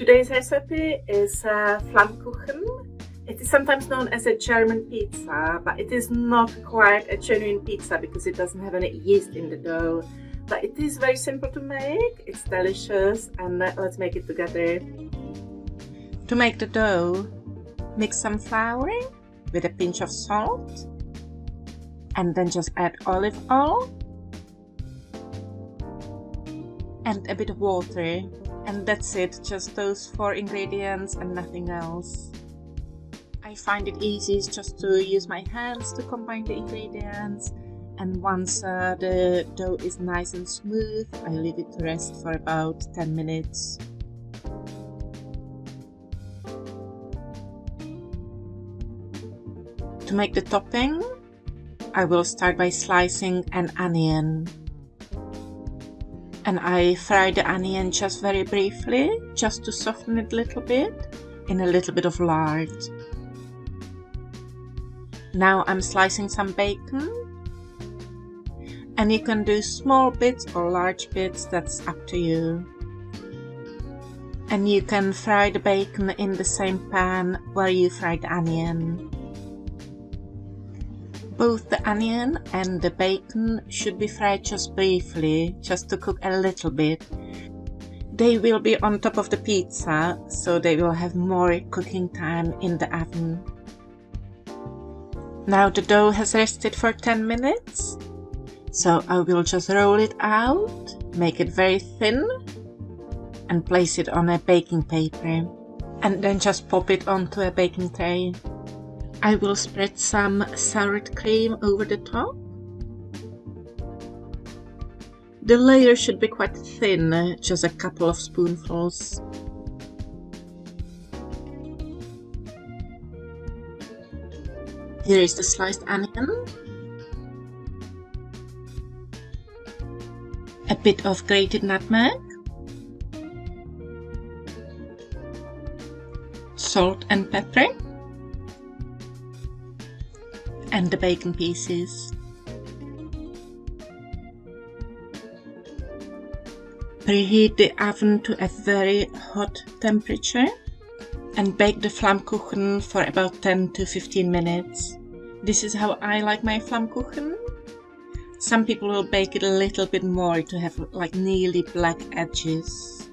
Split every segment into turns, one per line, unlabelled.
Today's recipe is Flammkuchen. It is sometimes known as a German pizza, but it is not quite a genuine pizza because it doesn't have any yeast in the dough. But it is very simple to make, it's delicious, and let's make it together.
To make the dough, mix some flour with a pinch of salt, and then just add olive oil and a bit of water. And that's it, just those 4 ingredients and nothing else. I find it easiest just to use my hands to combine the ingredients, and once the dough is nice and smooth, I leave it to rest for about 10 minutes. To make the topping, I will start by slicing an onion. And I fry the onion just very briefly, just to soften it a little bit, in a little bit of lard. Now I'm slicing some bacon, and you can do small bits or large bits, that's up to you. And you can fry the bacon in the same pan where you fried the onion. Both the onion and the bacon should be fried just briefly, just to cook a little bit. They will be on top of the pizza, so they will have more cooking time in the oven. Now the dough has rested for 10 minutes, so I will just roll it out, make it very thin, and place it on a baking paper, and then just pop it onto a baking tray. I will spread some sour cream over the top. The layer should be quite thin, just a couple of spoonfuls. Here is the sliced onion, a bit of grated nutmeg, salt and pepper, and the bacon pieces. Preheat the oven to a very hot temperature and bake the Flammkuchen for about 10 to 15 minutes. This is how I like my Flammkuchen. Some people will bake it a little bit more to have like nearly black edges.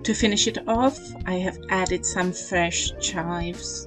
To finish it off, I have added some fresh chives.